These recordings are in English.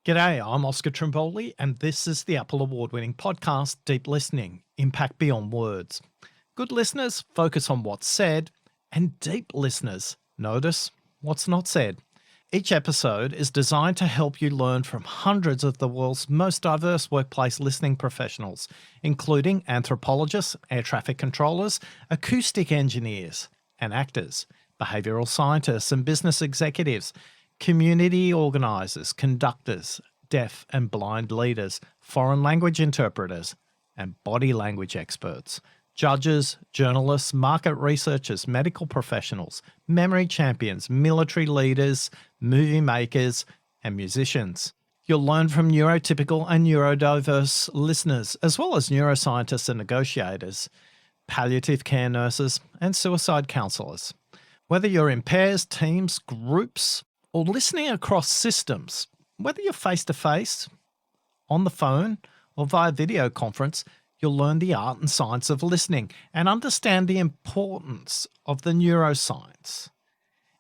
G'day, I'm Oscar Trimboli, and this is the Apple Award-winning podcast, Deep Listening, Impact Beyond Words. Good listeners focus on what's said, and deep listeners notice what's not said. Each episode is designed to help you learn from hundreds of the world's most diverse workplace listening professionals, including anthropologists, air traffic controllers, acoustic engineers and actors, behavioural scientists and business executives, community organisers, conductors, deaf and blind leaders, foreign language interpreters, and body language experts, judges, journalists, market researchers, medical professionals, memory champions, military leaders, movie makers, and musicians. You'll learn from neurotypical and neurodiverse listeners, as well as neuroscientists and negotiators, palliative care nurses, and suicide counsellors. Whether you're in pairs, teams, groups, or listening across systems, whether you're face-to-face, on the phone, or via video conference, you'll learn the art and science of listening and understand the importance of the neuroscience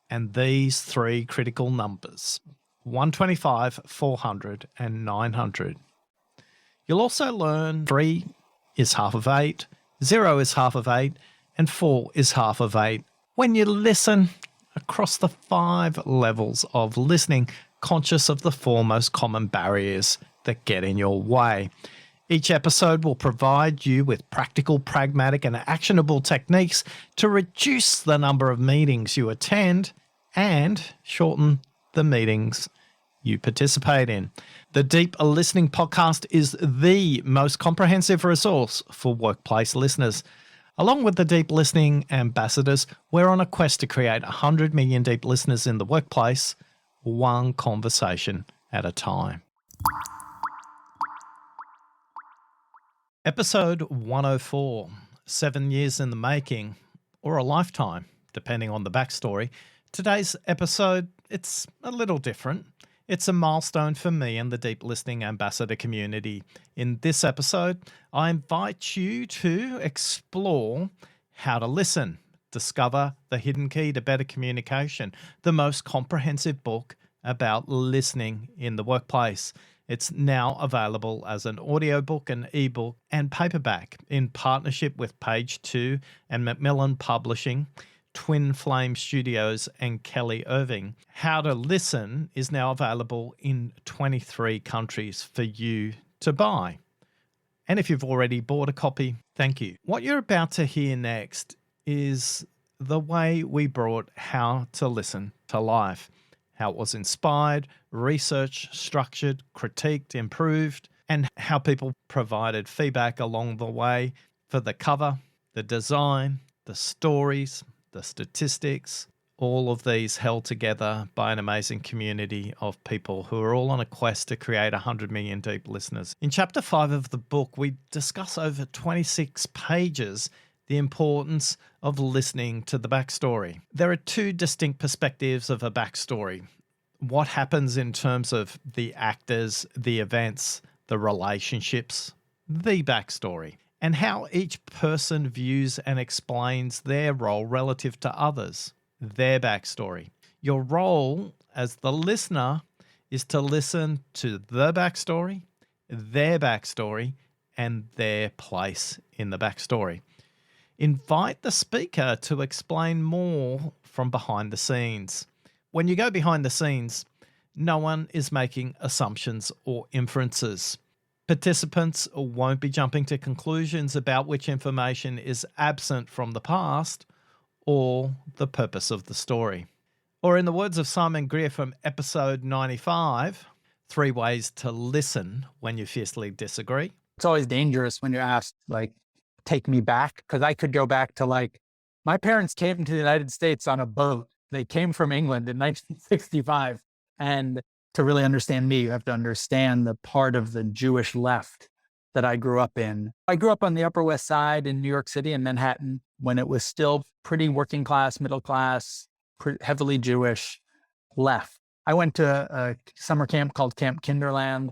and these three critical numbers, 125, 400, and 900. You'll also learn 3 is half of 8, 0 is half of 8, and 4 is half of 8 when you listen across the 5 levels of listening, conscious of the 4 most common barriers that get in your way. Each episode will provide you with practical, pragmatic, and actionable techniques to reduce the number of meetings you attend and shorten the meetings you participate in. The Deep Listening Podcast is the most comprehensive resource for workplace listeners. Along with the Deep Listening Ambassadors, we're on a quest to create 100 million deep listeners in the workplace, one conversation at a time. Episode 104, 7 years in the making, or a lifetime, depending on the backstory. Today's episode, it's a little different. It's a milestone for me and the Deep Listening Ambassador community. In this episode, I invite you to explore how to listen, discover the hidden key to better communication, the most comprehensive book about listening in the workplace. It's now available as an audiobook, an ebook, and paperback in partnership with Page 2 and Macmillan Publishing, Twin Flame Studios, and Kelly Irving. How to Listen is now available in 23 countries for you to buy. And if you've already bought a copy, thank you. What you're about to hear next is the way we brought How to Listen to life. How it was inspired, researched, structured, critiqued, improved, and how people provided feedback along the way for the cover, the design, the stories, the statistics, all of these held together by an amazing community of people who are all on a quest to create 100 million deep listeners. In Chapter 5 of the book, we discuss over 26 pages the importance of listening to the backstory. There are 2 distinct perspectives of a backstory. What happens in terms of the actors, the events, the relationships, the backstory, and how each person views and explains their role relative to others, their backstory. Your role as the listener is to listen to the backstory, their backstory, and their place in the backstory. Invite the speaker to explain more from behind the scenes. When you go behind the scenes, no one is making assumptions or inferences. Participants won't be jumping to conclusions about which information is absent from the past or the purpose of the story. Or in the words of Simon Greer from episode 95, 3 ways to listen when you fiercely disagree. It's always dangerous when you're asked, like, take me back, because I could go back to, like, my parents came to the United States on a boat. They came from England in 1965. And to really understand me, you have to understand the part of the Jewish left that I grew up in. I grew up on the Upper West Side in New York City in Manhattan when it was still pretty working class, middle class, heavily Jewish left. I went to a summer camp called Camp Kinderland.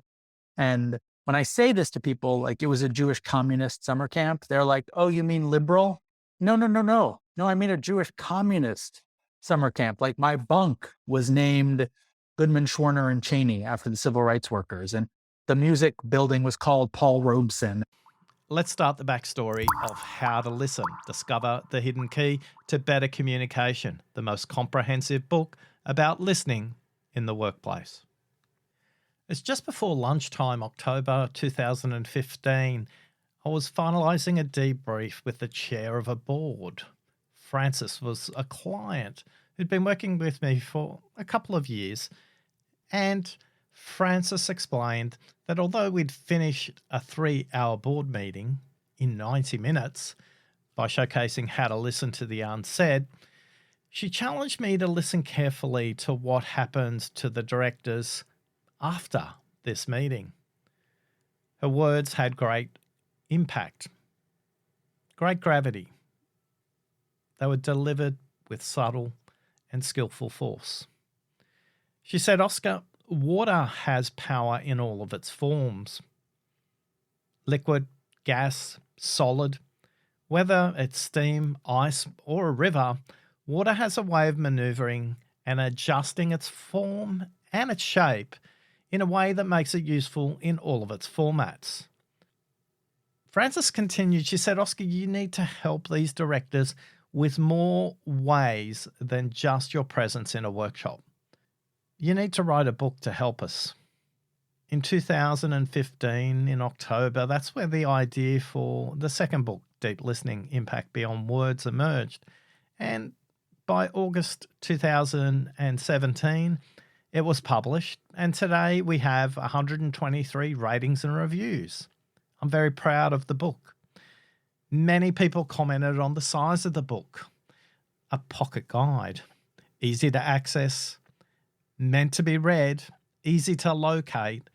And when I say this to people, like it was a Jewish communist summer camp, they're like, oh, you mean liberal? No, I mean a Jewish communist summer camp. Like my bunk was named Goodman, Schwerner, and Cheney after the civil rights workers. And the music building was called Paul Robeson. Let's start the backstory of How to Listen, Discover the Hidden Key to Better Communication, the most comprehensive book about listening in the workplace. It's just before lunchtime, October 2015. I was finalising a debrief with the chair of a board. Francis was a client who'd been working with me for a couple of years, and Francis explained that although we'd finished a 3-hour board meeting in 90 minutes by showcasing how to listen to the unsaid, she challenged me to listen carefully to what happens to the directors after this meeting. Her words had great impact, great gravity. They were delivered with subtle and skillful force. She said, "Oscar, water has power in all of its forms. Liquid, gas, solid. Whether it's steam, ice, or a river, water has a way of manoeuvring and adjusting its form and its shape in a way that makes it useful in all of its formats." Francis continued, she said, "Oscar, you need to help these directors with more ways than just your presence in a workshop. You need to write a book to help us." In 2015, in October, that's where the idea for the second book, Deep Listening, Impact Beyond Words, emerged. And by August 2017, it was published. And today we have 123 ratings and reviews. I'm very proud of the book. Many people commented on the size of the book. A pocket guide, easy to access, meant to be read, easy to locate,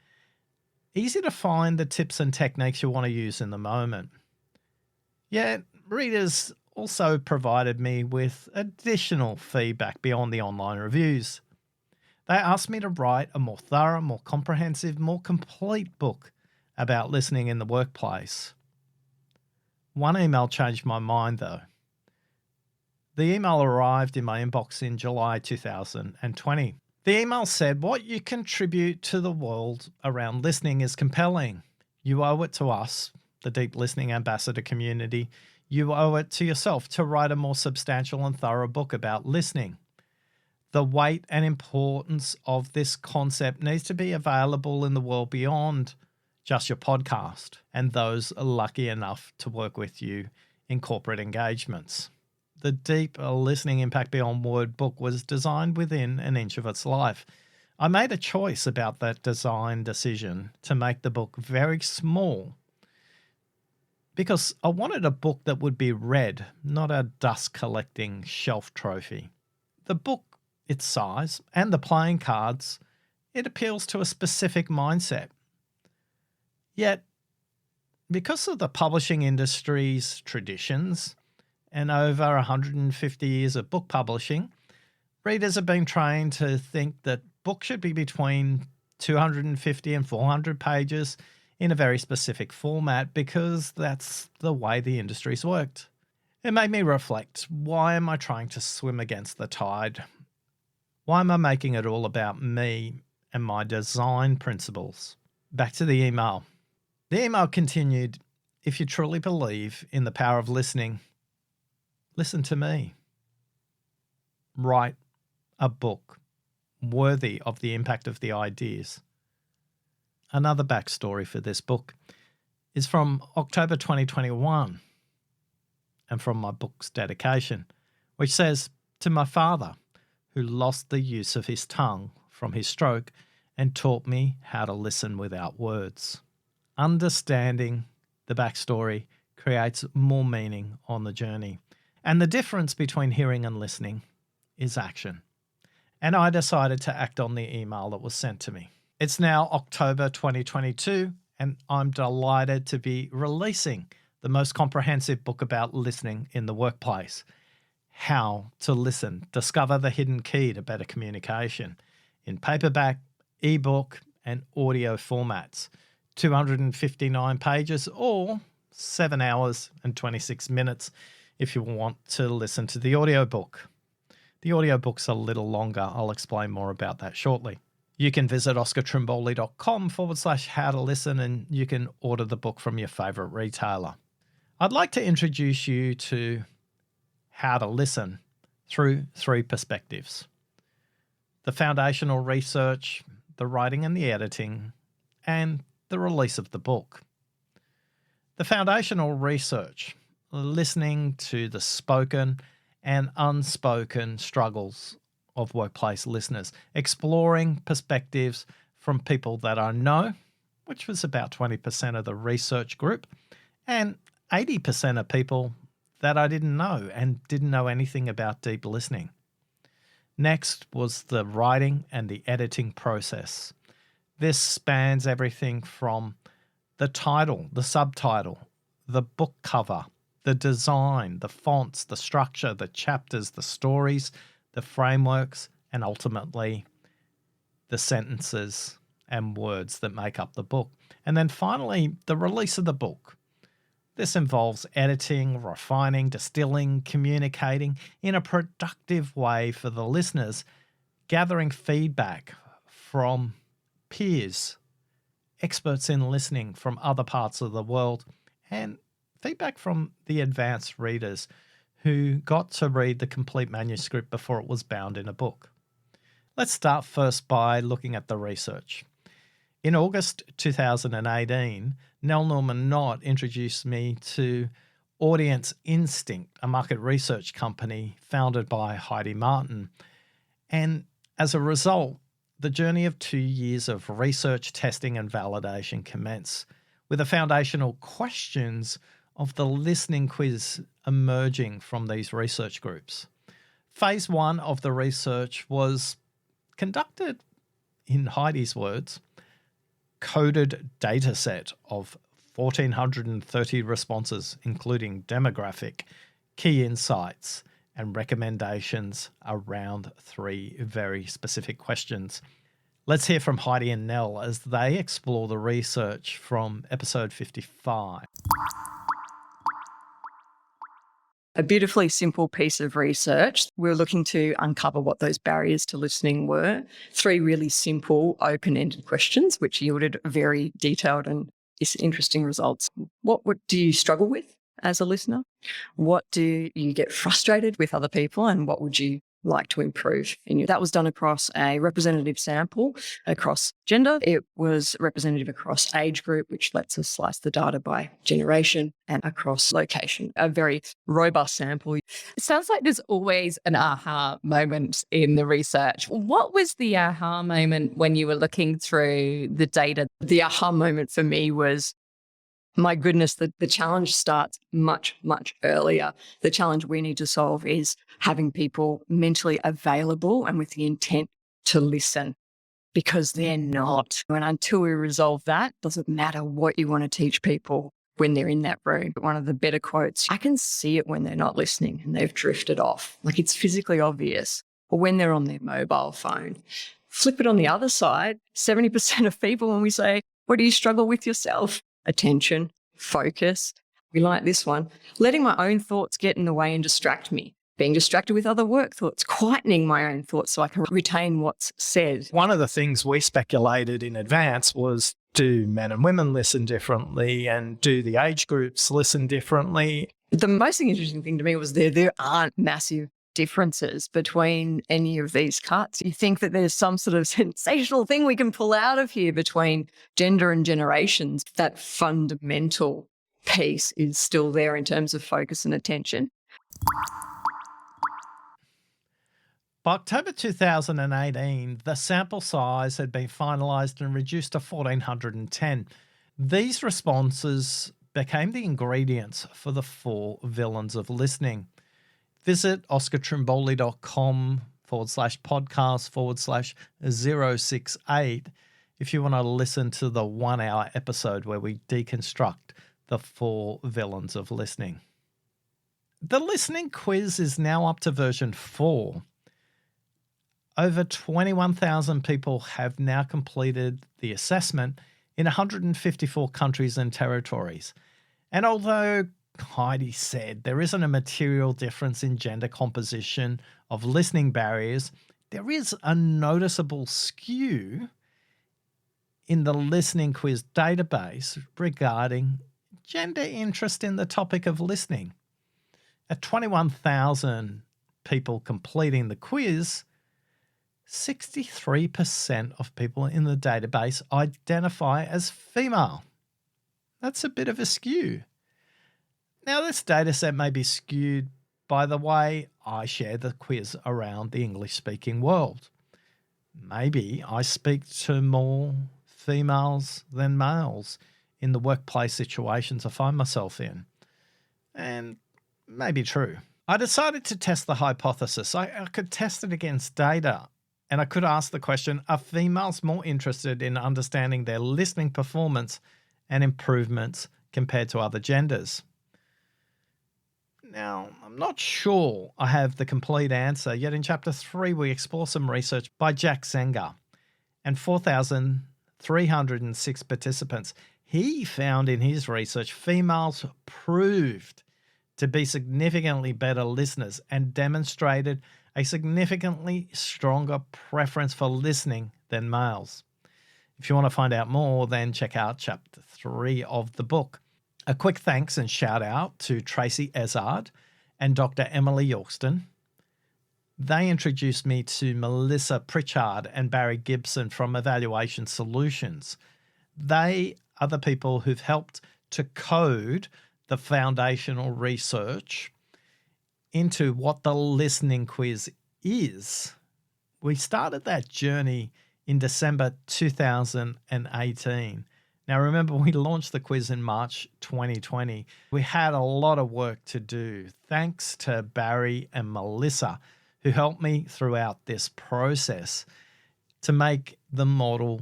easy to find the tips and techniques you want to use in the moment. Yet, readers also provided me with additional feedback beyond the online reviews. They asked me to write a more thorough, more comprehensive, more complete book about listening in the workplace. One email changed my mind, though. The email arrived in my inbox in July 2020. The email said, "What you contribute to the world around listening is compelling. You owe it to us, the Deep Listening Ambassador community. You owe it to yourself to write a more substantial and thorough book about listening. The weight and importance of this concept needs to be available in the world beyond just your podcast and those lucky enough to work with you in corporate engagements." The Deep Listening Impact Beyond Word book was designed within an inch of its life. I made a choice about that design decision to make the book very small because I wanted a book that would be read, not a dust-collecting shelf trophy. The book, its size, and the playing cards, it appeals to a specific mindset. Yet, because of the publishing industry's traditions and over 150 years of book publishing, readers have been trained to think that books should be between 250 and 400 pages in a very specific format because that's the way the industry's worked. It made me reflect, why am I trying to swim against the tide? Why am I making it all about me and my design principles? Back to the email. The email continued, "If you truly believe in the power of listening, listen to me. Write a book worthy of the impact of the ideas." Another backstory for this book is from October 2021 and from my book's dedication, which says, "To my father, who lost the use of his tongue from his stroke and taught me how to listen without words." Understanding the backstory creates more meaning on the journey. And the difference between hearing and listening is action. And I decided to act on the email that was sent to me. It's now October 2022, and I'm delighted to be releasing the most comprehensive book about listening in the workplace. How to Listen, Discover the Hidden Key to Better Communication, in paperback, ebook, and audio formats. 259 pages or 7 hours and 26 minutes if you want to listen to the audiobook. The audiobook's a little longer. I'll explain more about that shortly. You can visit oscartrimboli.com/how to listen, and you can order the book from your favourite retailer. I'd like to introduce you to how to listen through three perspectives: the foundational research, the writing and the editing, and the release of the book. The foundational research, listening to the spoken and unspoken struggles of workplace listeners, exploring perspectives from people that I know, which was about 20% of the research group, and 80% of people that I didn't know and didn't know anything about deep listening. Next was the writing and the editing process. This spans everything from the title, the subtitle, the book cover, the design, the fonts, the structure, the chapters, the stories, the frameworks, and ultimately the sentences and words that make up the book. And then finally, the release of the book. This involves editing, refining, distilling, communicating in a productive way for the listeners, gathering feedback from peers, experts in listening from other parts of the world, and feedback from the advanced readers who got to read the complete manuscript before it was bound in a book. Let's start first by looking at the research. In August 2018, Nell Norman Knott introduced me to Audience Instinct, a market research company founded by Heidi Martin. And as a result, the journey of 2 years of research, testing, and validation commenced, with the foundational questions of the listening quiz emerging from these research groups. Phase 1 of the research was conducted, in Heidi's words, coded data set of 1,430 responses, including demographic, key insights, and recommendations around 3 very specific questions. Let's hear from Heidi and Nell as they explore the research from episode 55. A beautifully simple piece of research. We're looking to uncover what those barriers to listening were. 3 really simple, open-ended questions, which yielded very detailed and interesting results. What do you struggle with as a listener? What do you get frustrated with other people? And what would you like to improve in you? That was done across a representative sample across gender. It was representative across age group, which lets us slice the data by generation, and across location. A very robust sample. It sounds like there's always an aha moment in the research. What was the aha moment when you were looking through the data? The aha moment for me was, my goodness, the challenge starts much, much earlier. The challenge we need to solve is having people mentally available and with the intent to listen, because they're not. And until we resolve that, doesn't matter what you want to teach people when they're in that room. One of the better quotes, I can see it when they're not listening and they've drifted off. Like, it's physically obvious. Or when they're on their mobile phone. Flip it on the other side, 70% of people, when we say, what do you struggle with yourself? Attention, focus. We like this one. Letting my own thoughts get in the way and distract me. Being distracted with other work thoughts, quietening my own thoughts so I can retain what's said. One of the things we speculated in advance was, do men and women listen differently, and do the age groups listen differently? The most interesting thing to me was there aren't massive differences between any of these cuts. You think that there's some sort of sensational thing we can pull out of here between gender and generations. That fundamental piece is still there in terms of focus and attention. By October 2018, the sample size had been finalised and reduced to 1,410. These responses became the ingredients for the 4 villains of listening. Visit oscartrimboli.com/podcast/068 if you want to listen to the 1-hour episode where we deconstruct the 4 villains of listening. The listening quiz is now up to version 4. Over 21,000 people have now completed the assessment in 154 countries and territories. And although Heidi said, there isn't a material difference in gender composition of listening barriers. There is a noticeable skew in the listening quiz database regarding gender interest in the topic of listening. At 21,000 people completing the quiz, 63% of people in the database identify as female. That's a bit of a skew. Now, this data set may be skewed by the way I share the quiz around the English-speaking world. Maybe I speak to more females than males in the workplace situations I find myself in. And maybe true. I decided to test the hypothesis. I could test it against data, and I could ask the question, are females more interested in understanding their listening performance and improvements compared to other genders? Now, I'm not sure I have the complete answer, yet in Chapter 3 we explore some research by Jack Zenger and 4,306 participants. He found in his research females proved to be significantly better listeners and demonstrated a significantly stronger preference for listening than males. If you want to find out more, then check out Chapter 3 of the book. A quick thanks and shout out to Tracy Ezard and Dr. Emily Yorkston. They introduced me to Melissa Pritchard and Barry Gibson from Evaluation Solutions. They are the people who've helped to code the foundational research into what the listening quiz is. We started that journey in December 2018. Now, remember, we launched the quiz in March 2020. We had a lot of work to do. Thanks to Barry and Melissa, who helped me throughout this process to make the model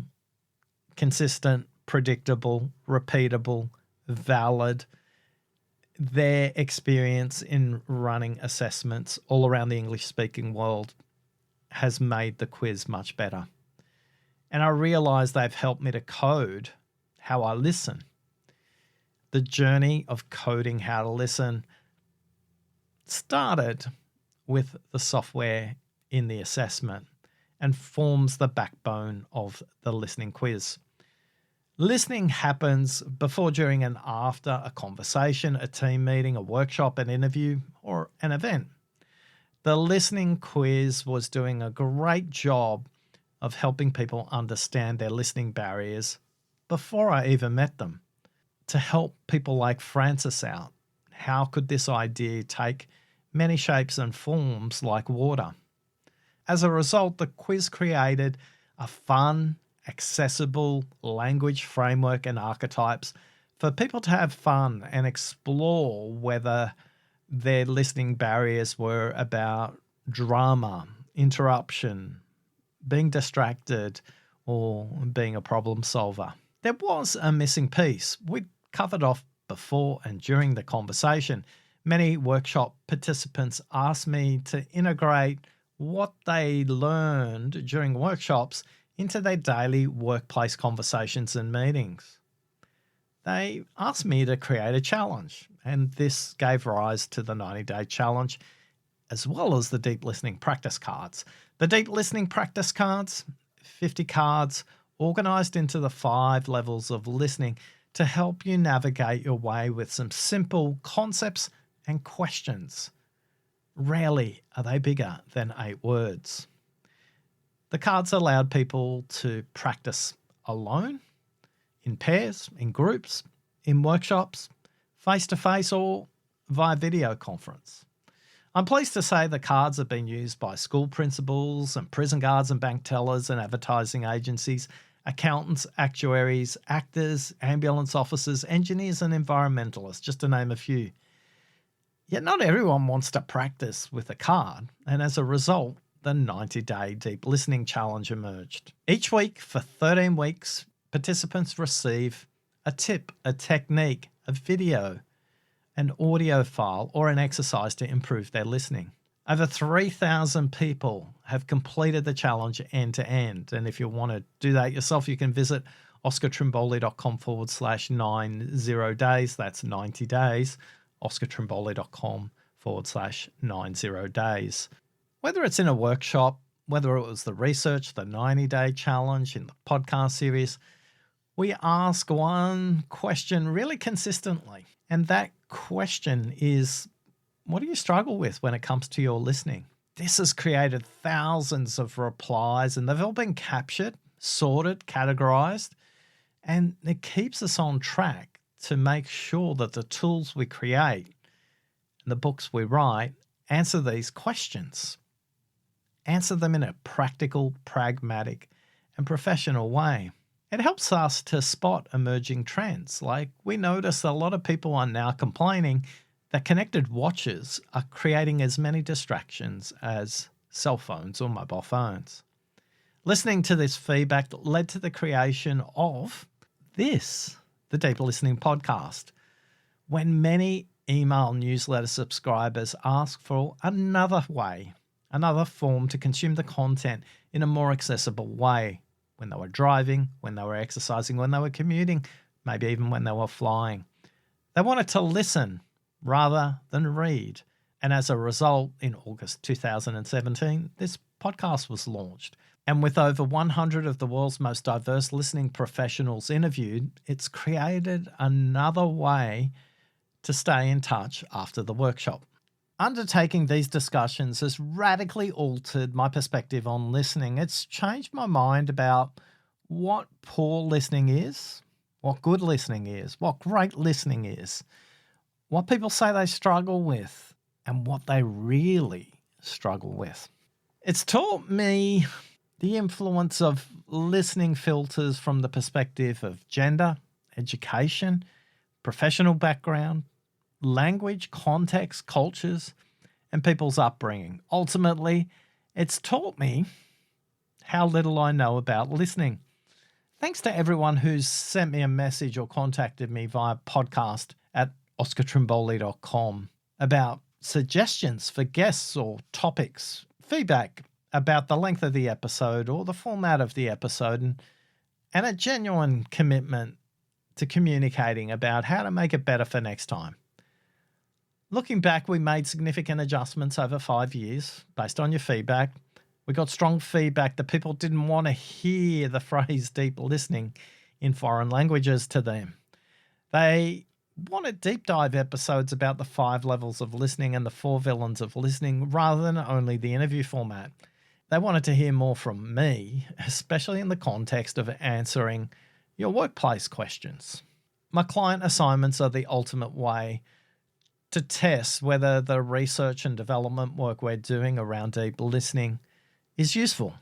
consistent, predictable, repeatable, valid. Their experience in running assessments all around the English-speaking world has made the quiz much better. And I realize they've helped me to code how I listen. The journey of coding how to listen started with the software in the assessment and forms the backbone of the listening quiz. Listening happens before, during, and after a conversation, a team meeting, a workshop, an interview, or an event. The listening quiz was doing a great job of helping people understand their listening barriers before I even met them. To help people like Francis out, how could this idea take many shapes and forms like water? As a result, the quiz created a fun, accessible language framework and archetypes for people to have fun and explore whether their listening barriers were about drama, interruption, being distracted, or being a problem solver. There was a missing piece. We covered off before and during the conversation. Many workshop participants asked me to integrate what they learned during workshops into their daily workplace conversations and meetings. They asked me to create a challenge, and this gave rise to the 90-day challenge, as well as the deep listening practice cards. The deep listening practice cards, 50 cards, organized into the 5 levels of listening to help you navigate your way with some simple concepts and questions. Rarely are they bigger than 8 words. The cards allowed people to practice alone, in pairs, in groups, in workshops, face-to-face, or via video conference. I'm pleased to say the cards have been used by school principals and prison guards and bank tellers and advertising agencies, accountants, actuaries, actors, ambulance officers, engineers and environmentalists, just to name a few. Yet not everyone wants to practice with a card, and as a result, the 90-day deep listening challenge emerged. Each week for 13 weeks, participants receive a tip, a technique, a video, an audio file, or an exercise to improve their listening. Over 3,000 people have completed the challenge end to end. And if you want to do that yourself, you can visit oscartrimboli.com/90 days. That's 90 days. oscartrimboli.com/90days. Whether it's in a workshop, whether it was the research, the 90-day challenge in the podcast series, we ask one question really consistently. And that question is, what do you struggle with when it comes to your listening? This has created thousands of replies, and they've all been captured, sorted, categorized, and it keeps us on track to make sure that the tools we create and the books we write answer these questions. Answer them in a practical, pragmatic, and professional way. It helps us to spot emerging trends. Like, we notice a lot of people are now complaining that connected watches are creating as many distractions as cell phones or mobile phones. Listening to this feedback led to the creation of this, the Deep Listening Podcast, when many email newsletter subscribers ask for another way, another form to consume the content in a more accessible way when they were driving, when they were exercising, when they were commuting, maybe even when they were flying. They wanted to listen rather than read. And as a result, in August 2017, this podcast was launched. And with over 100 of the world's most diverse listening professionals interviewed, it's created another way to stay in touch after the workshop. Undertaking these discussions has radically altered my perspective on listening. It's changed my mind about what poor listening is, what good listening is, what great listening is, what people say they struggle with, and what they really struggle with. It's taught me the influence of listening filters from the perspective of gender, education, professional background, language, context, cultures, and people's upbringing. Ultimately, it's taught me how little I know about listening. Thanks to everyone who's sent me a message or contacted me via podcast at oscartrimboli.com about suggestions for guests or topics, feedback about the length of the episode or the format of the episode, and a genuine commitment to communicating about how to make it better for next time. Looking back, we made significant adjustments over 5 years based on your feedback. We got strong feedback that people didn't want to hear the phrase deep listening in foreign languages to them. They wanted deep dive episodes about the 5 levels of listening and the 4 villains of listening rather than only the interview format. They wanted to hear more from me, especially in the context of answering your workplace questions. My client assignments are the ultimate way to test whether the research and development work we're doing around deep listening is useful.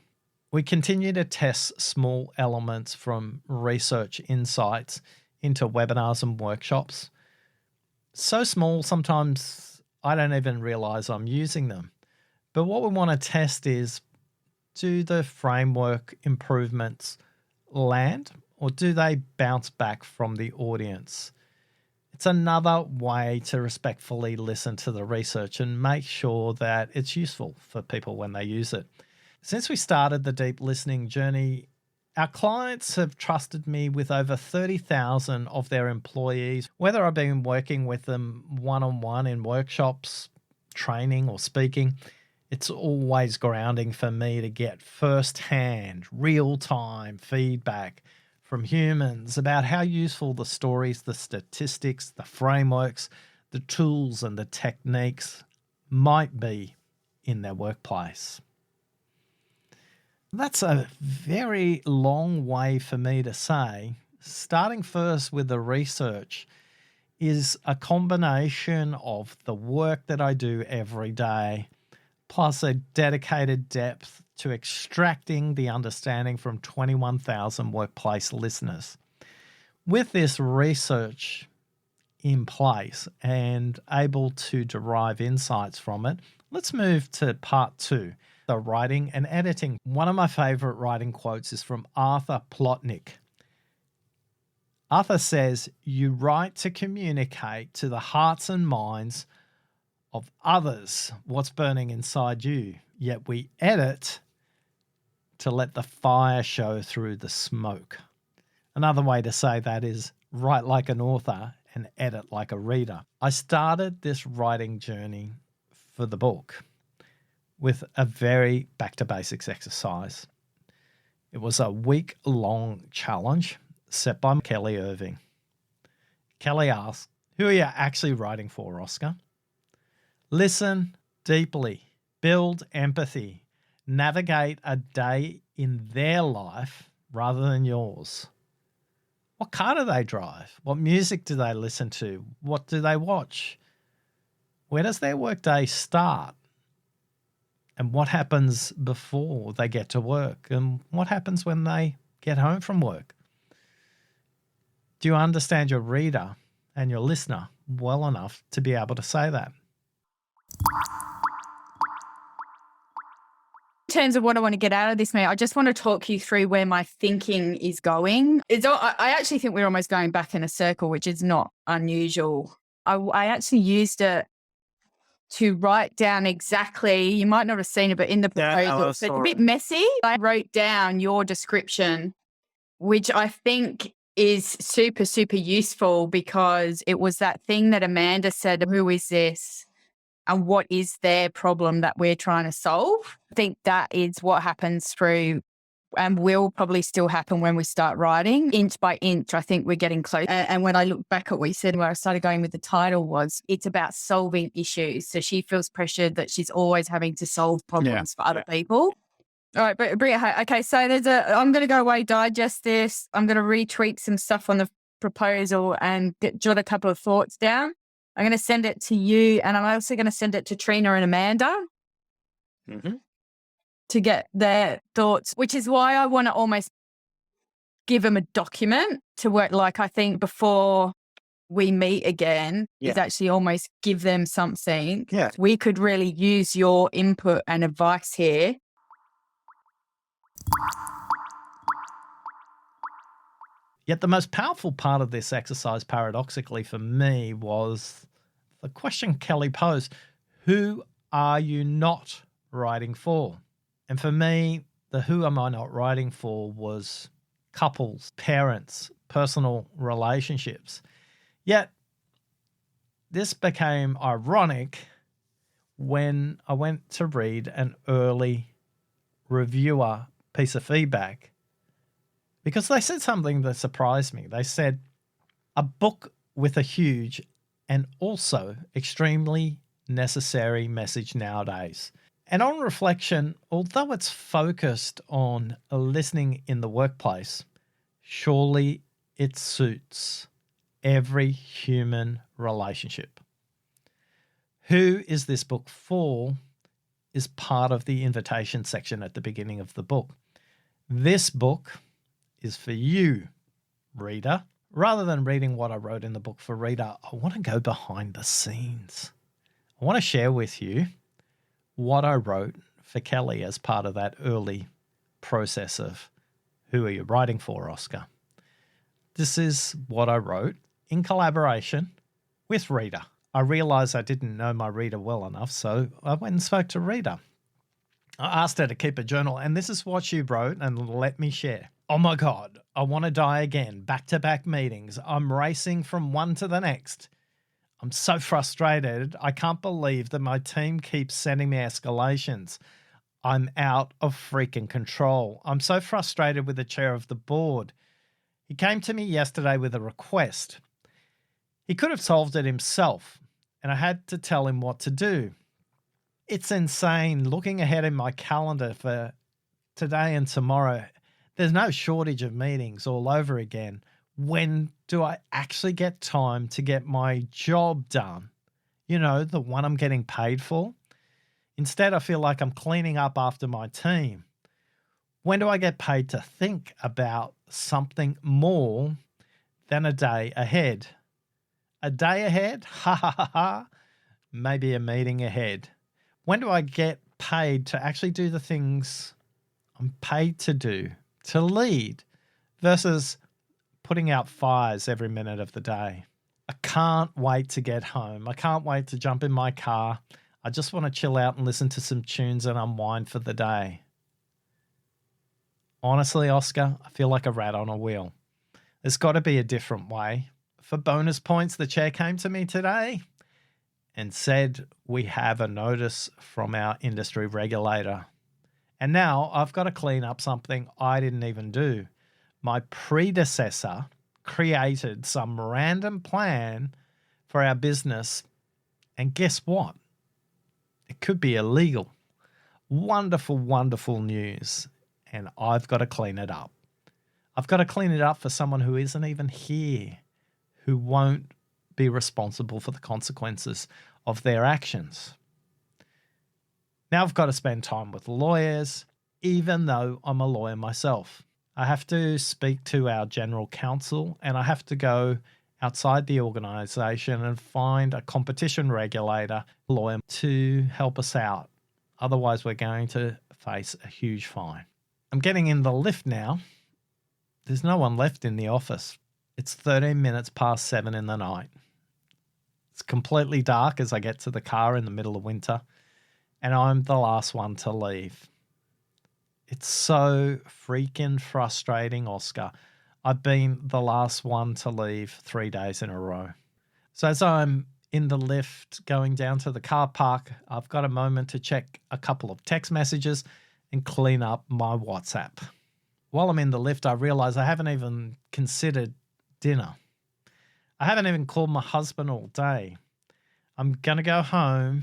We continue to test small elements from research insights into webinars and workshops. So small, sometimes I don't even realize I'm using them. But what we want to test is, do the framework improvements land, or do they bounce back from the audience? It's another way to respectfully listen to the research and make sure that it's useful for people when they use it. Since we started the deep listening journey, our clients have trusted me with over 30,000 of their employees, whether I've been working with them one-on-one in workshops, training, or speaking. It's always grounding for me to get first-hand, real-time feedback from humans about how useful the stories, the statistics, the frameworks, the tools, and the techniques might be in their workplace. That's a very long way for me to say, starting first with the research is a combination of the work that I do every day, plus a dedicated depth to extracting the understanding from 21,000 workplace listeners. With this research in place and able to derive insights from it, let's move to part 2, the writing and editing. One of my favorite writing quotes is from Arthur Plotnick. Arthur says, "You write to communicate to the hearts and minds of others what's burning inside you, yet we edit to let the fire show through the smoke." Another way to say that is, write like an author and edit like a reader. I started this writing journey for the book with a very back to basics exercise. It was a week-long challenge set by Kelly Irving. Kelly asked, "Who are you actually writing for, Oscar? Listen deeply, build empathy, navigate a day in their life rather than yours. What car do they drive? What music do they listen to? What do they watch? Where does their workday start? And what happens before they get to work? And what happens when they get home from work? Do you understand your reader and your listener well enough to be able to say that?" In terms of what I want to get out of this, mate, I just want to talk you through where my thinking is going. I actually think we're almost going back in a circle, which is not unusual. I actually used it to write down exactly, you might not have seen it, but in the proposal, it's a bit messy. I wrote down your description, which I think is super, super useful because it was that thing that Amanda said, who is this? And what is their problem that we're trying to solve? I think that is what happens through and will probably still happen when we start writing. Inch by inch, I think we're getting close. And when I look back at what you said, where I started going with the title was, it's about solving issues. So she feels pressured that she's always having to solve problems for other people. All right, but bring it home. Okay, so I'm going to go away, digest this. I'm going to retweak some stuff on the proposal and jot a couple of thoughts down. I'm going to send it to you, and I'm also going to send it to Trina and Amanda to get their thoughts, which is why I want to almost give them a document to work. Like, I think before we meet again is actually almost give them something. Yeah. We could really use your input and advice here. Yet the most powerful part of this exercise, paradoxically for me, was the question Kelly posed: who are you not writing for? And for me, the who am I not writing for was couples, parents, personal relationships. Yet this became ironic when I went to read an early reviewer piece of feedback, because they said something that surprised me. They said, "A book with a huge and also extremely necessary message nowadays." And on reflection, although it's focused on listening in the workplace, surely it suits every human relationship. Who is this book for is part of the invitation section at the beginning of the book. This book is for you, reader. Rather than reading what I wrote in the book for reader, I want to go behind the scenes. I want to share with you what I wrote for Kelly as part of that early process of who are you writing for, Oscar? This is what I wrote in collaboration with Rita. I realized I didn't know my reader well enough, so I went and spoke to Rita. I asked her to keep a journal, and this is what she wrote, and let me share. "Oh my God, I want to die again. Back-to-back meetings. I'm racing from one to the next. I'm so frustrated. I can't believe that my team keeps sending me escalations. I'm out of freaking control. I'm so frustrated with the chair of the board. He came to me yesterday with a request. He could have solved it himself, and I had to tell him what to do. It's insane. Looking ahead in my calendar for today and tomorrow, there's no shortage of meetings all over again. When do I actually get time to get my job done? You know, the one I'm getting paid for? Instead, I feel like I'm cleaning up after my team. When do I get paid to think about something more than a day ahead? A day ahead? Ha ha ha ha. Maybe a meeting ahead. When do I get paid to actually do the things I'm paid to do, to lead, versus putting out fires every minute of the day? I can't wait to get home. I can't wait to jump in my car. I just want to chill out and listen to some tunes and unwind for the day. Honestly, Oscar, I feel like a rat on a wheel. There's got to be a different way. For bonus points, the chair came to me today and said, we have a notice from our industry regulator. And now I've got to clean up something I didn't even do. My predecessor created some random plan for our business. And guess what? It could be illegal. Wonderful, wonderful news. And I've got to clean it up. I've got to clean it up for someone who isn't even here, who won't be responsible for the consequences of their actions. Now I've got to spend time with lawyers, even though I'm a lawyer myself. I have to speak to our general counsel, and I have to go outside the organisation and find a competition regulator lawyer to help us out. Otherwise, we're going to face a huge fine. I'm getting in the lift now. There's no one left in the office. It's 13 minutes past 7 in the night. It's completely dark as I get to the car in the middle of winter, and I'm the last one to leave. It's so freaking frustrating, Oscar. I've been the last one to leave 3 days in a row. So as I'm in the lift going down to the car park, I've got a moment to check a couple of text messages and clean up my WhatsApp. While I'm in the lift, I realize I haven't even considered dinner. I haven't even called my husband all day. I'm going to go home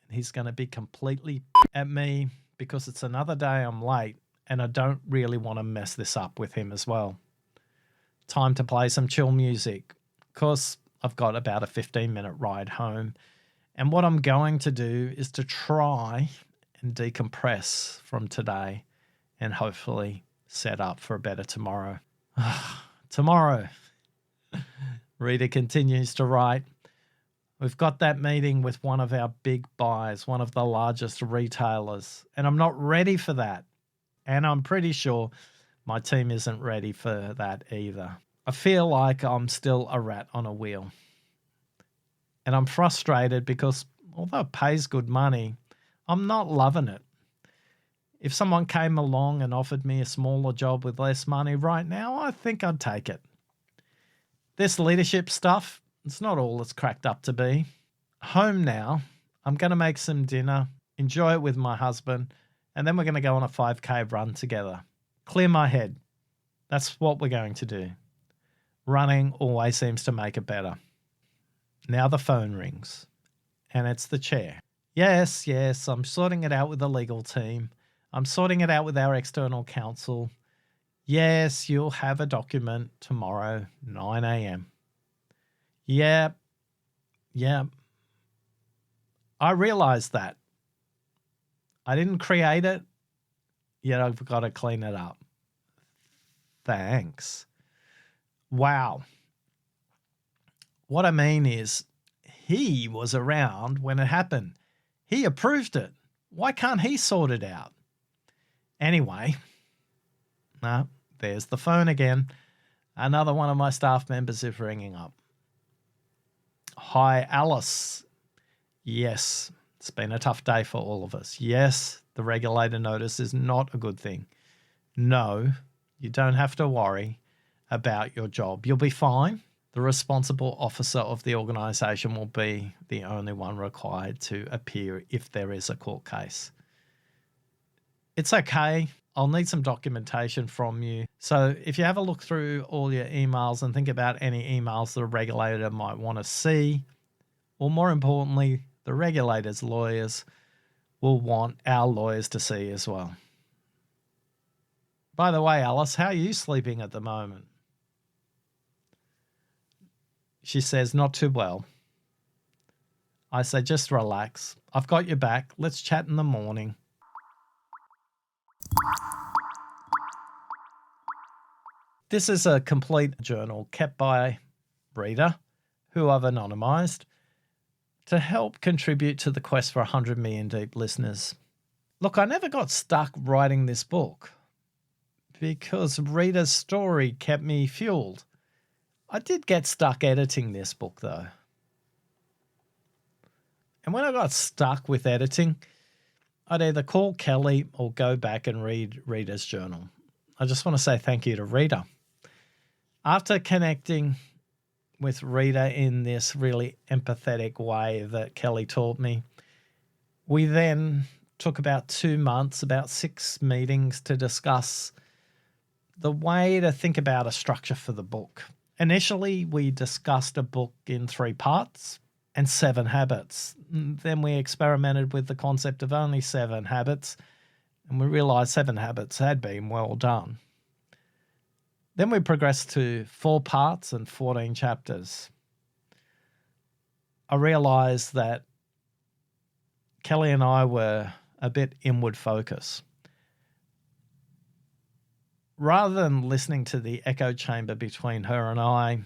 and he's going to be completely at me because it's another day I'm late and I don't really want to mess this up with him as well. Time to play some chill music. Of course, I've got about a 15-minute ride home. And what I'm going to do is to try and decompress from today and hopefully set up for a better tomorrow. Tomorrow, Rita continues to write, we've got that meeting with one of our big buyers, one of the largest retailers, and I'm not ready for that. And I'm pretty sure my team isn't ready for that either. I feel like I'm still a rat on a wheel. And I'm frustrated because although it pays good money, I'm not loving it. If someone came along and offered me a smaller job with less money right now, I think I'd take it. This leadership stuff, it's not all it's cracked up to be. Home now, I'm going to make some dinner, enjoy it with my husband, and then we're going to go on a 5K run together. Clear my head. That's what we're going to do. Running always seems to make it better. Now the phone rings, and it's the chair. Yes, I'm sorting it out with the legal team. I'm sorting it out with our external counsel. Yes, you'll have a document tomorrow, 9 a.m. Yep. I realized that. I didn't create it, yet I've got to clean it up. Thanks. Wow. What I mean is, he was around when it happened. He approved it. Why can't he sort it out? Anyway, there's the phone again. Another one of my staff members is ringing up. Hi, Alice. Yes, it's been a tough day for all of us. Yes, the regulator notice is not a good thing. No, you don't have to worry about your job. You'll be fine. The responsible officer of the organisation will be the only one required to appear if there is a court case. It's okay. I'll need some documentation from you. So if you have a look through all your emails and think about any emails the regulator might want to see, or more importantly, the regulator's lawyers will want our lawyers to see as well. By the way, Alice, how are you sleeping at the moment? She says, not too well. I say, just relax. I've got your back. Let's chat in the morning. This is a complete journal kept by Rita, who I've anonymised, to help contribute to the quest for 100 million deep listeners. Look, I never got stuck writing this book because Rita's story kept me fueled. I did get stuck editing this book, though. And when I got stuck with editing, I'd either call Kelly or go back and read Rita's journal. I just want to say thank you to Rita. After connecting with Rita in this really empathetic way that Kelly taught me. We then took about 2 months, about 6 meetings to discuss the way to think about a structure for the book. Initially, we discussed a book in 3 parts and 7 habits. Then we experimented with the concept of only 7 habits, and we realized 7 habits had been well done. Then we progressed to 4 parts and 14 chapters. I realized that Kelly and I were a bit inward focused. Rather than listening to the echo chamber between her and I,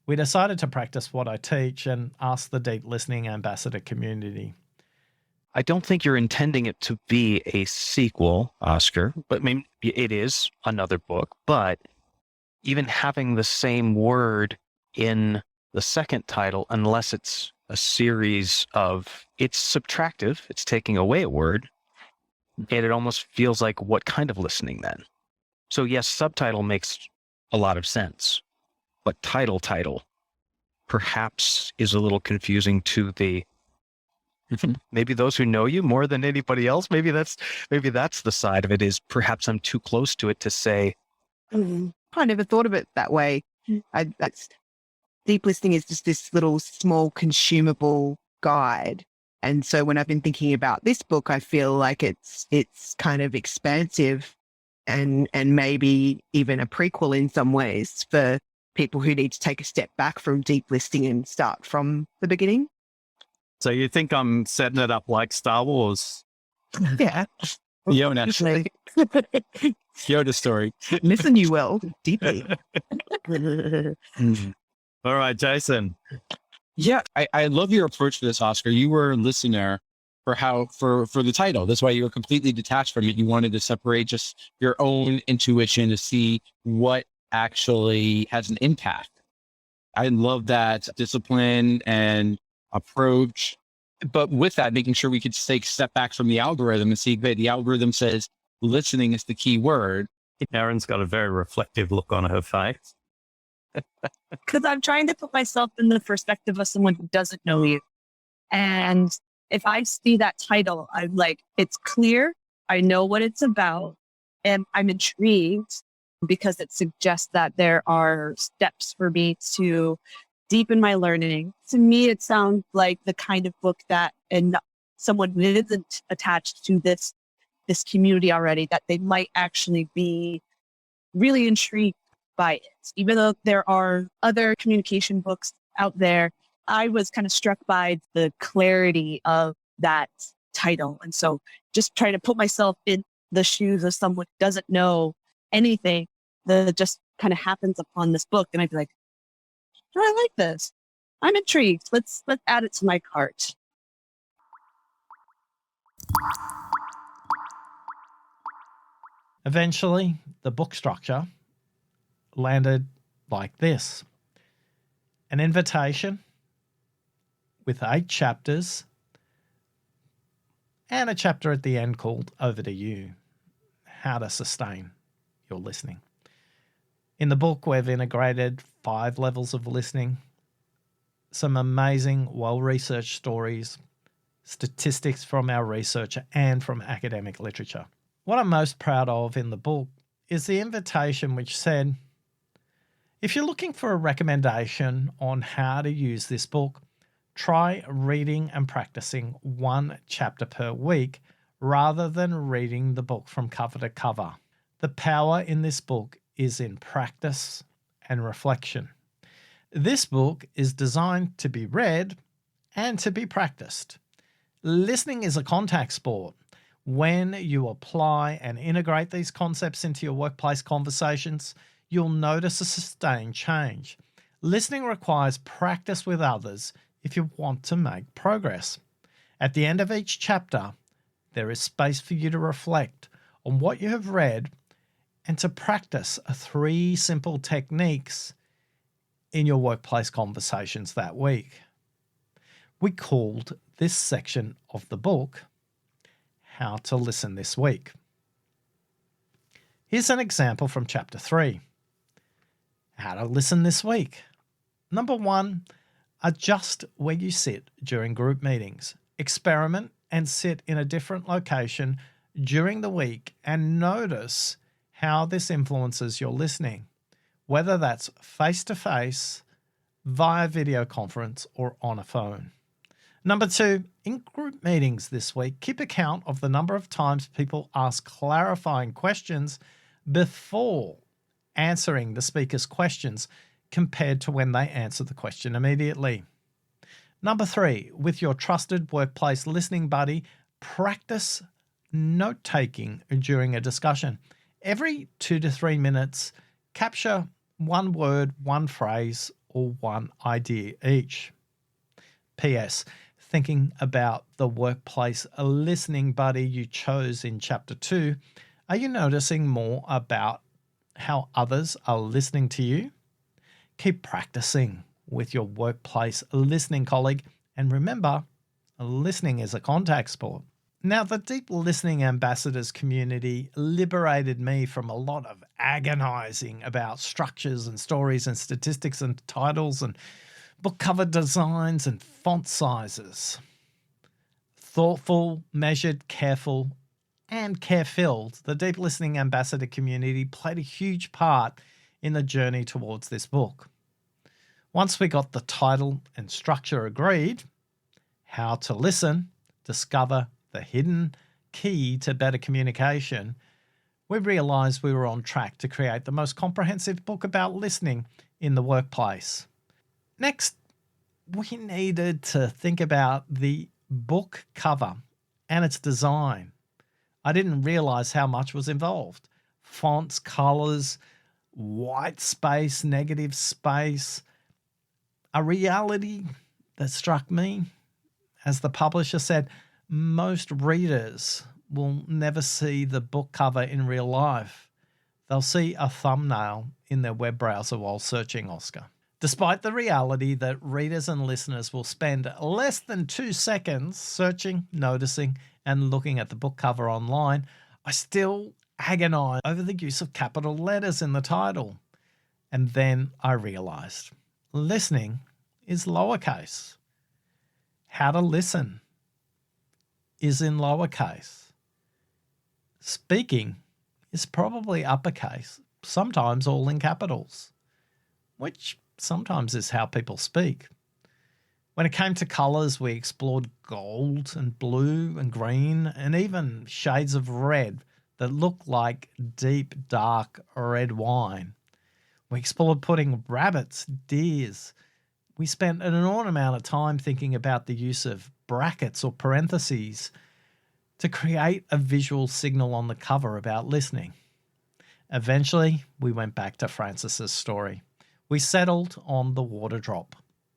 we decided to practice what I teach and ask the deep listening ambassador community. I don't think you're intending it to be a sequel, Oscar, but I mean, it is another book, but even having the same word in the second title, unless it's a series of, it's subtractive, it's taking away a word, and it almost feels like, what kind of listening then? So yes, subtitle makes a lot of sense, but title perhaps is a little confusing to the maybe those who know you more than anybody else. Maybe that's the side of it, is perhaps I'm too close to it to say. I never thought of it that way. That's deep listening is just this little small consumable guide. And so when I've been thinking about this book, I feel like it's kind of expansive and maybe even a prequel in some ways for people who need to take a step back from deep listening and start from the beginning. So you think I'm setting it up like Star Wars? Yeah. Yoda. Yoda story. Listen you will, deeply. All right, Jason. Yeah, I love your approach to this, Oscar. You were a listener for the title. That's why you were completely detached from it. You wanted to separate just your own intuition to see what actually has an impact. I love that discipline and approach. But with that, making sure we could take a step back from the algorithm and see that the algorithm says listening is the key word. Erin's got a very reflective look on her face. Because I'm trying to put myself in the perspective of someone who doesn't know you. And if I see that title, I'm like, it's clear. I know what it's about. And I'm intrigued because it suggests that there are steps for me to deepen my learning. To me, it sounds like the kind of book that, and someone who isn't attached to this community already, that they might actually be really intrigued by it. Even though there are other communication books out there, I was kind of struck by the clarity of that title. And so just trying to put myself in the shoes of someone who doesn't know anything that just kind of happens upon this book. And I'd be like, oh, I like this. I'm intrigued. Let's add it to my cart. Eventually, the book structure landed like this: an invitation with 8 chapters and a chapter at the end called Over to You, how to sustain your listening. In the book, we've integrated 5 levels of listening, some amazing, well-researched stories, statistics from our research and from academic literature. What I'm most proud of in the book is the invitation which said, if you're looking for a recommendation on how to use this book, try reading and practicing 1 chapter per week rather than reading the book from cover to cover. The power in this book is in practice and reflection. This book is designed to be read and to be practiced. Listening is a contact sport. When you apply and integrate these concepts into your workplace conversations, you'll notice a sustained change. Listening requires practice with others if you want to make progress. At the end of each chapter, there is space for you to reflect on what you have read and to practice 3 simple techniques in your workplace conversations that week. We called this section of the book How to Listen This Week. Here's an example from chapter 3. How to listen this week. Number 1, adjust where you sit during group meetings. Experiment and sit in a different location during the week and notice how this influences your listening, whether that's face-to-face, via video conference, or on a phone. Number 2, in group meetings this week, keep account of the number of times people ask clarifying questions before answering the speaker's questions compared to when they answer the question immediately. Number 3, with your trusted workplace listening buddy, practice note-taking during a discussion. Every 2 to 3 minutes, capture one word, one phrase, or one idea each. P.S. Thinking about the workplace listening buddy you chose in Chapter 2, are you noticing more about how others are listening to you? Keep practicing with your workplace listening colleague, and remember, listening is a contact sport. Now, the Deep Listening Ambassadors community liberated me from a lot of agonizing about structures and stories and statistics and titles and book cover designs and font sizes. Thoughtful, measured, careful, and care-filled, the Deep Listening Ambassador community played a huge part in the journey towards this book. Once we got the title and structure agreed, How to Listen, Discover the Hidden Key to Better Communication, we realized we were on track to create the most comprehensive book about listening in the workplace. Next, we needed to think about the book cover and its design. I didn't realize how much was involved. Fonts, colors, white space, negative space. A reality that struck me, as the publisher said, most readers will never see the book cover in real life. They'll see a thumbnail in their web browser while searching Oscar. Despite the reality that readers and listeners will spend less than 2 seconds searching, noticing, and looking at the book cover online, I still agonize over the use of capital letters in the title. And then I realized listening is lowercase. How to listen is in lowercase. Speaking is probably uppercase, sometimes all in capitals, which sometimes is how people speak. When it came to colours, we explored gold and blue and green and even shades of red that look like deep, dark red wine. We explored putting rabbits, deers. We spent an enormous amount of time thinking about the use of brackets or parentheses to create a visual signal on the cover about listening. Eventually, we went back to Francis's story. We settled on the water drop.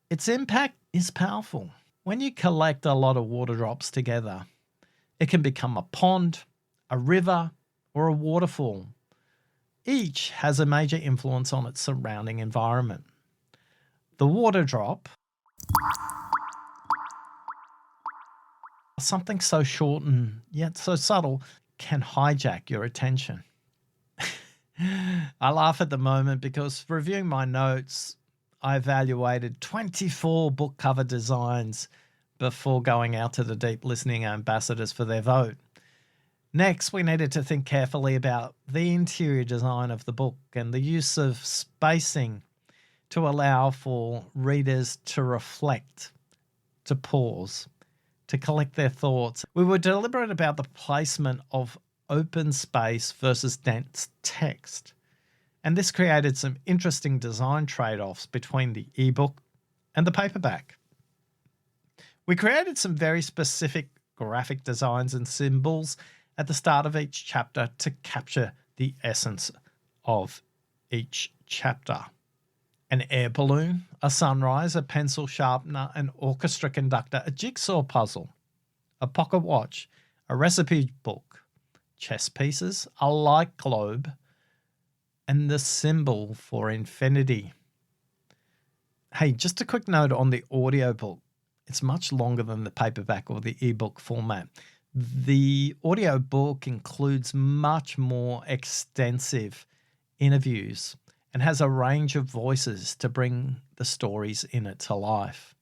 Its impact is powerful. When you collect a lot of water drops together, it can become a pond, a river, or a waterfall. Each has a major influence on its surrounding environment. The water drop, something so short and yet so subtle, can hijack your attention. I laugh at the moment because reviewing my notes, I evaluated 24 book cover designs before going out to the Deep Listening Ambassadors for their vote. Next, we needed to think carefully about the interior design of the book and the use of spacing to allow for readers to reflect, to pause, to collect their thoughts. We were deliberate about the placement of open space versus dense text. And this created some interesting design trade-offs between the ebook and the paperback. We created some very specific graphic designs and symbols at the start of each chapter to capture the essence of each chapter. An air balloon, a sunrise, a pencil sharpener, an orchestra conductor, a jigsaw puzzle, a pocket watch, a recipe book, chess pieces, a light globe, and the symbol for infinity. Hey, just a quick note on the audiobook. It's much longer than the paperback or the ebook format. The audiobook includes much more extensive interviews and has a range of voices to bring the stories in it to life.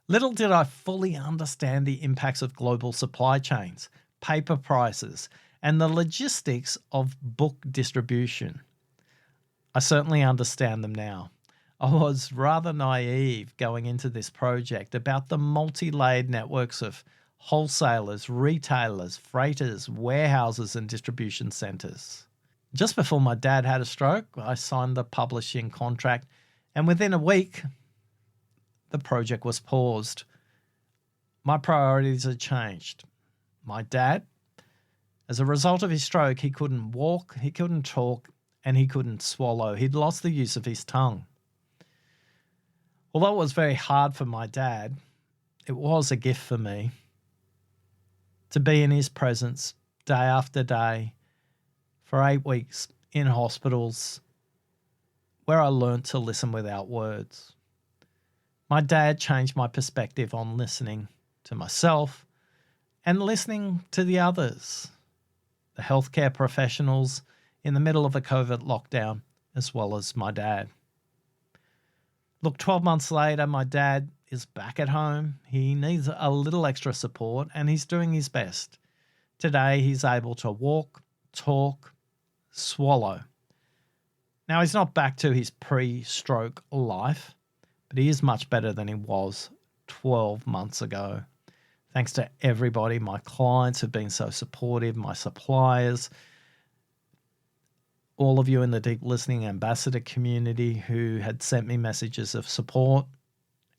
Little did I fully understand the impacts of global supply chains, paper prices, and the logistics of book distribution. I certainly understand them now. I was rather naive going into this project about the multi-layered networks of wholesalers, retailers, freighters, warehouses, and distribution centers. Just before my dad had a stroke, I signed the publishing contract, and within a week, the project was paused. My priorities had changed. My dad, as a result of his stroke, he couldn't walk, he couldn't talk, and he couldn't swallow. He'd lost the use of his tongue. Although it was very hard for my dad, it was a gift for me to be in his presence day after day for 8 weeks in hospitals where I learned to listen without words. My dad changed my perspective on listening to myself and listening to the others, the healthcare professionals in the middle of a COVID lockdown, as well as my dad. Look, 12 months later, my dad is back at home. He needs a little extra support and he's doing his best. Today, he's able to walk, talk, swallow. Now, he's not back to his pre-stroke life, but he is much better than he was 12 months ago. Thanks to everybody. My clients have been so supportive, my suppliers, all of you in the Deep Listening Ambassador community who had sent me messages of support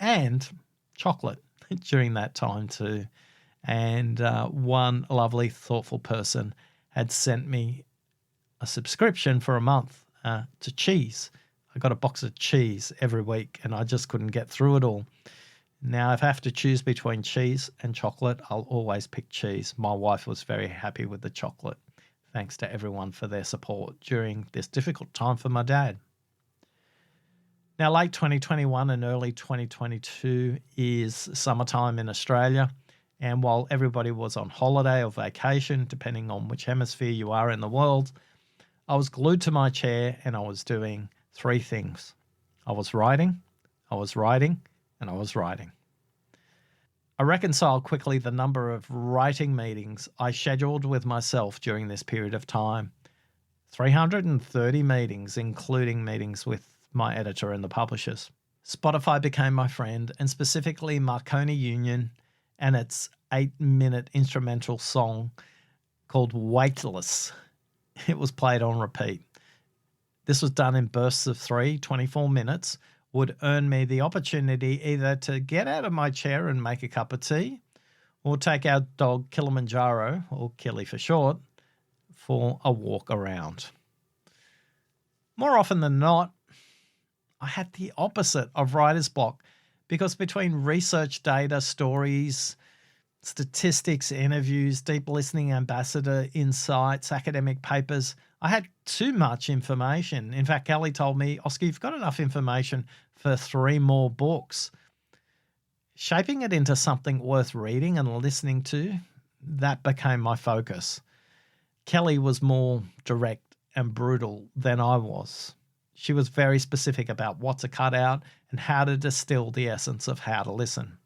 and chocolate during that time too. And one lovely, thoughtful person had sent me a subscription for a month to cheese. I got a box of cheese every week and I just couldn't get through it all. Now, if I have to choose between cheese and chocolate, I'll always pick cheese. My wife was very happy with the chocolate. Thanks to everyone for their support during this difficult time for my dad. Now, late 2021 and early 2022 is summertime in Australia. And while everybody was on holiday or vacation, depending on which hemisphere you are in the world, I was glued to my chair and I was doing 3 things. I was writing, I was writing, and I was writing. I reconciled quickly the number of writing meetings I scheduled with myself during this period of time. 330 meetings, including meetings with my editor and the publishers. Spotify became my friend, and specifically Marconi Union and its 8-minute instrumental song called Weightless. It was played on repeat. This was done in bursts of 24 minutes, would earn me the opportunity either to get out of my chair and make a cup of tea or take our dog Kilimanjaro, or Killy for short, for a walk around. More often than not, I had the opposite of writer's block because between research data, stories, statistics, interviews, deep listening ambassador insights, academic papers, I had too much information. In fact, Kelly told me, Oscar, you've got enough information for 3 more books. Shaping it into something worth reading and listening to, that became my focus. Kelly was more direct and brutal than I was. She was very specific about what to cut out and how to distill the essence of how to listen.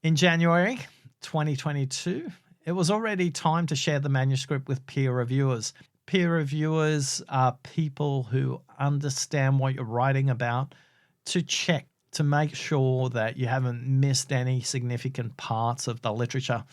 In January 2022, it was already time to share the manuscript with peer reviewers. Peer reviewers are people who understand what you're writing about to check, to make sure that you haven't missed any significant parts of the literature,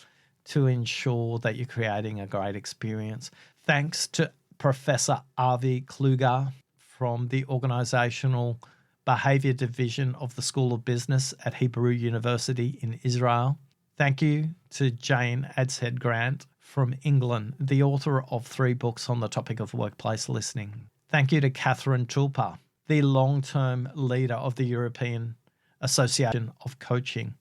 to ensure that you're creating a great experience. Thanks to Professor Avi Kluger from the Organizational Behavior Division of the School of Business at Hebrew University in Israel. Thank you to Jane Adshead Grant from England, the author of 3 books on the topic of workplace listening. Thank you to Catherine Tulpa, the long-term leader of the European Association of Coaching.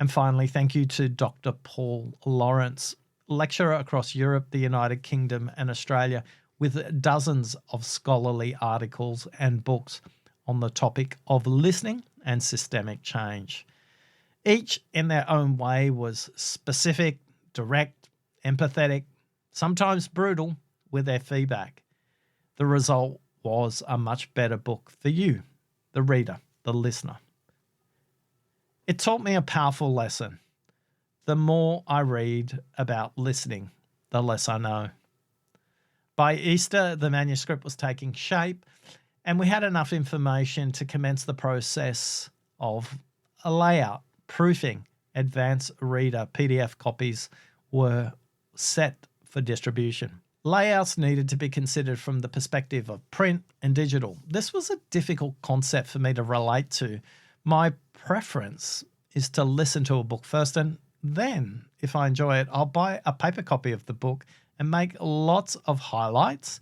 And finally, thank you to Dr. Paul Lawrence, lecturer across Europe, the United Kingdom, and Australia, with dozens of scholarly articles and books on the topic of listening and systemic change. Each, in their own way, was specific, direct, empathetic, sometimes brutal with their feedback. The result was a much better book for you, the reader, the listener. It taught me a powerful lesson. The more I read about listening, the less I know. By Easter, the manuscript was taking shape, and we had enough information to commence the process of a layout, proofing. Advanced reader PDF copies were set for distribution. Layouts needed to be considered from the perspective of print and digital. This was a difficult concept for me to relate to. My preference is to listen to a book first, and then, if I enjoy it, I'll buy a paper copy of the book and make lots of highlights,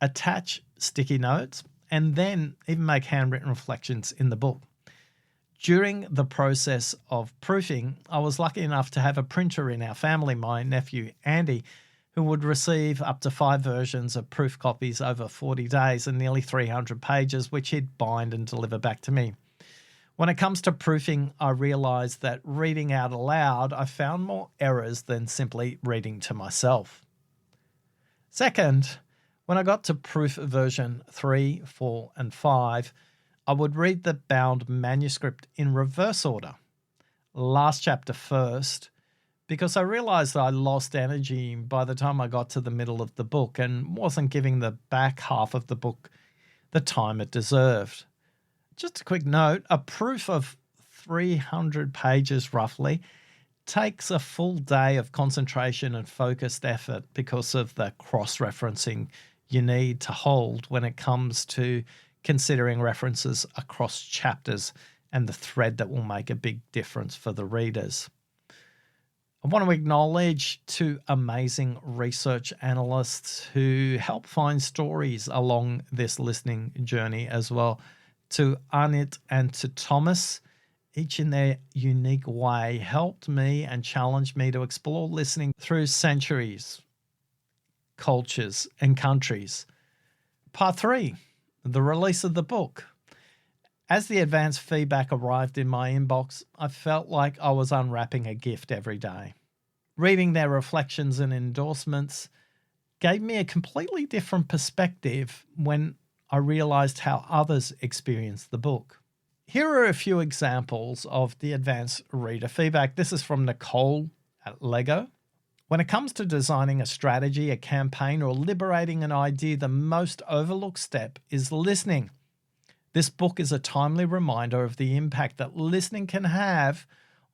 attach sticky notes, and then even make handwritten reflections in the book. During the process of proofing, I was lucky enough to have a printer in our family, my nephew Andy, who would receive up to 5 versions of proof copies over 40 days and nearly 300 pages, which he'd bind and deliver back to me. When it comes to proofing, I realised that reading out aloud, I found more errors than simply reading to myself. Second, when I got to proof version 3, 4, and 5, I would read the bound manuscript in reverse order. Last chapter first, because I realised that I lost energy by the time I got to the middle of the book and wasn't giving the back half of the book the time it deserved. Just a quick note, a proof of 300 pages roughly takes a full day of concentration and focused effort because of the cross-referencing you need to hold when it comes to considering references across chapters and the thread that will make a big difference for the readers. I want to acknowledge 2 amazing research analysts who help find stories along this listening journey as well. To Anit and to Thomas, each in their unique way helped me and challenged me to explore listening through centuries, cultures, and countries. Part 3, the release of the book. As the advanced feedback arrived in my inbox, I felt like I was unwrapping a gift every day. Reading their reflections and endorsements gave me a completely different perspective when I realized how others experienced the book. Here are a few examples of the advanced reader feedback. This is from Nicole at Lego. When it comes to designing a strategy, a campaign, or liberating an idea, the most overlooked step is listening. This book is a timely reminder of the impact that listening can have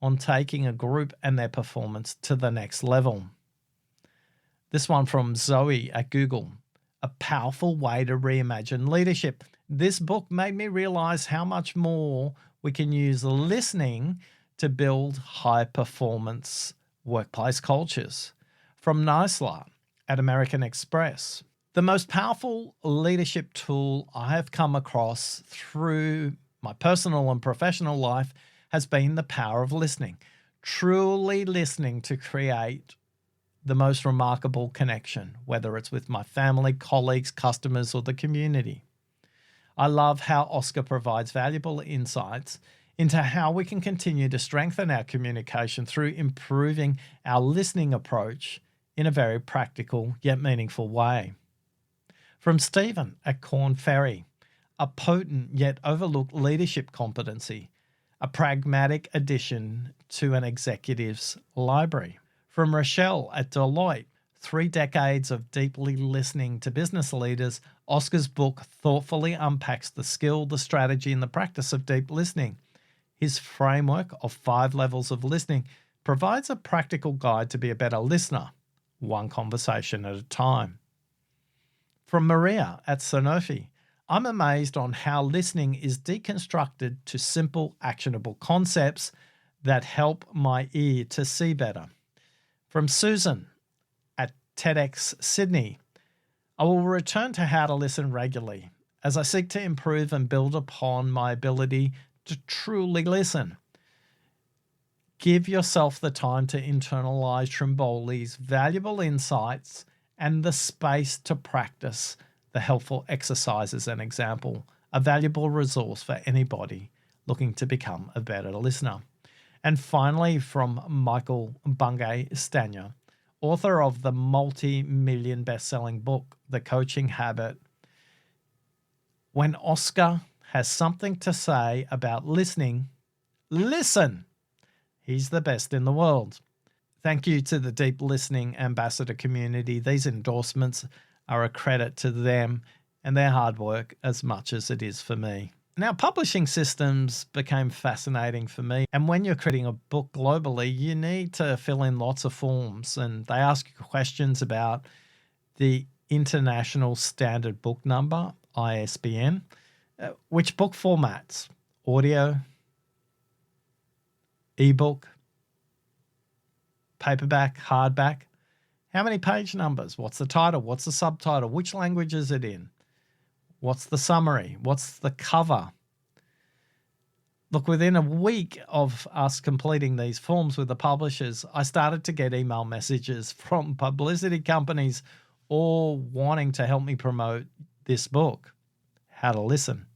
on taking a group and their performance to the next level. This one from Zoe at Google. A powerful way to reimagine leadership. This book made me realize how much more we can use listening to build high performance workplace cultures. From Nisla at American Express. The most powerful leadership tool I have come across through my personal and professional life has been the power of listening. Truly listening to create the most remarkable connection, whether it's with my family, colleagues, customers, or the community. I love how Oscar provides valuable insights into how we can continue to strengthen our communication through improving our listening approach in a very practical yet meaningful way. From Stephen at Corn Ferry, a potent yet overlooked leadership competency, a pragmatic addition to an executive's library. From Rochelle at Deloitte, 3 decades of deeply listening to business leaders, Oscar's book thoughtfully unpacks the skill, the strategy, and the practice of deep listening. His framework of 5 levels of listening provides a practical guide to be a better listener, one conversation at a time. From Maria at Sanofi, I'm amazed on how listening is deconstructed to simple, actionable concepts that help my ear to see better. From Susan at TEDx Sydney, I will return to how to listen regularly as I seek to improve and build upon my ability to truly listen. Give yourself the time to internalize Trimboli's valuable insights and the space to practice the helpful exercises and example, a valuable resource for anybody looking to become a better listener. And finally, from Michael Bungay Stanier, author of the multi-million best-selling book, The Coaching Habit, When Oscar has something to say about listening, listen. He's the best in the world. Thank you to the Deep Listening Ambassador community. These endorsements are a credit to them and their hard work as much as it is for me. Now, publishing systems became fascinating for me. And when you're creating a book globally, you need to fill in lots of forms. And they ask you questions about the International Standard Book Number, ISBN, which book formats, audio, ebook, paperback, hardback, how many page numbers, what's the title, what's the subtitle, which language is it in, what's the summary, what's the cover. Look, within a week of us completing these forms with the publishers, I started to get email messages from publicity companies all wanting to help me promote this book, How to Listen.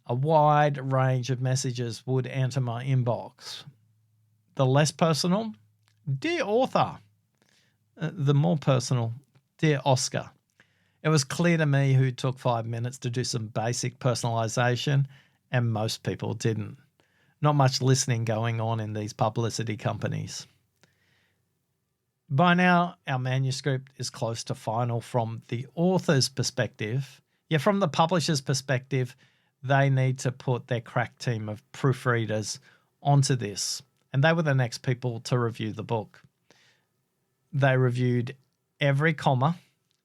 A wide range of messages would enter my inbox. The less personal, dear author. The more personal, dear Oscar. It was clear to me who took 5 minutes to do some basic personalization, and most people didn't. Not much listening going on in these publicity companies. By now, our manuscript is close to final from the author's perspective. Yet from the publisher's perspective, they need to put their crack team of proofreaders onto this. And they were the next people to review the book. They reviewed every comma,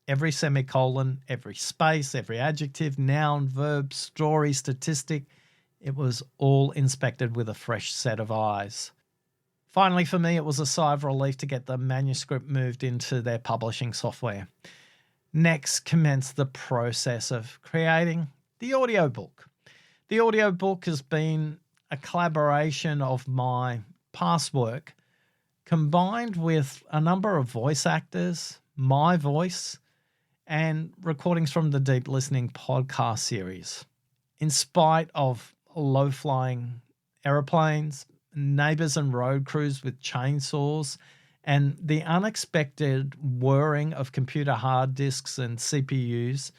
every semicolon, every space, every adjective, noun, verb, story, statistic. It was all inspected with a fresh set of eyes. Finally, for me, it was a sigh of relief to get the manuscript moved into their publishing software. Next commenced the process of creating the audiobook. The audiobook has been a collaboration of my past work combined with a number of voice actors, my voice, and recordings from the Deep Listening podcast series. In spite of low-flying aeroplanes, neighbours and road crews with chainsaws, and the unexpected whirring of computer hard disks and CPUs,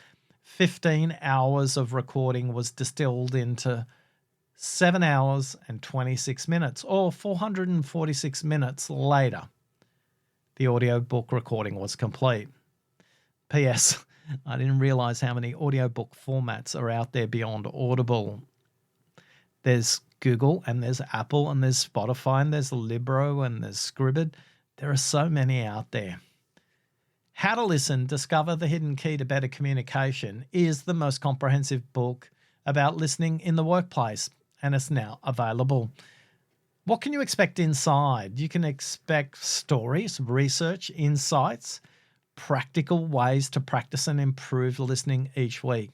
15 hours of recording was distilled into 7 hours and 26 minutes, or 446 minutes later. The audiobook recording was complete. P.S. I didn't realize how many audiobook formats are out there beyond Audible. There's Google, and there's Apple, and there's Spotify, and there's Libro, and there's Scribd. There are so many out there. How to Listen, Discover the Hidden Key to Better Communication is the most comprehensive book about listening in the workplace, and it's now available. What can you expect inside? You can expect stories, research, insights, practical ways to practice and improve listening each week.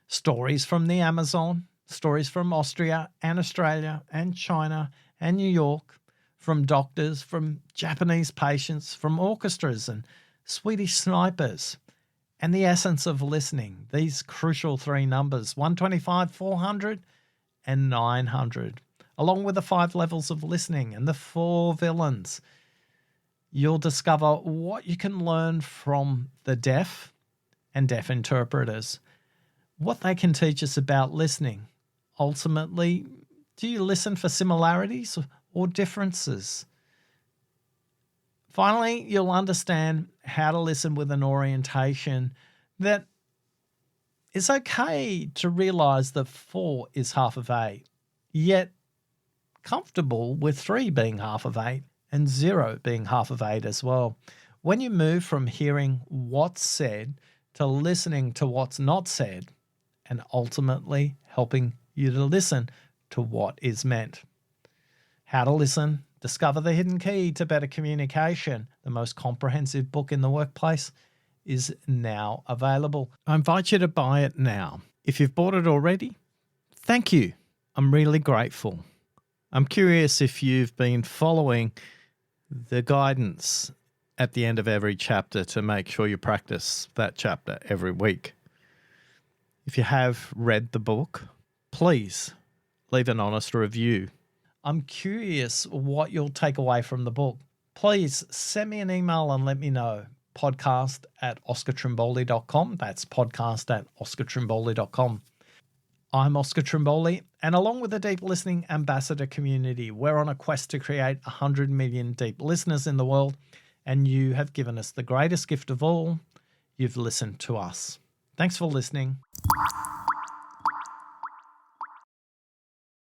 Stories from the Amazon, stories from Austria and Australia and China and New York, from doctors, from Japanese patients, from orchestras and Swedish snipers, and the essence of listening, these crucial 3 numbers, 125, 400, and 900, along with the 5 levels of listening and the 4 villains. You'll discover what you can learn from the deaf and deaf interpreters, what they can teach us about listening. Ultimately, do you listen for similarities or differences? Finally, you'll understand how to listen with an orientation that it's okay to realize that 4 is half of 8, yet comfortable with 3 being half of 8 and 0 being half of 8 as well. When you move from hearing what's said to listening to what's not said, and ultimately helping you to listen to what is meant. How to Listen, Discover the Hidden Key to Better Communication, the most comprehensive book in the workplace, is now available. I invite you to buy it now. If you've bought it already, thank you. I'm really grateful. I'm curious if you've been following the guidance at the end of every chapter to make sure you practice that chapter every week. If you have read the book, please leave an honest review. I'm curious what you'll take away from the book. Please send me an email and let me know. podcast@oscartrimboli.com. That's podcast@oscartrimboli.com. I'm Oscar Trimboli, and along with the Deep Listening Ambassador community, we're on a quest to create 100 million deep listeners in the world, and you have given us the greatest gift of all. You've listened to us. Thanks for listening.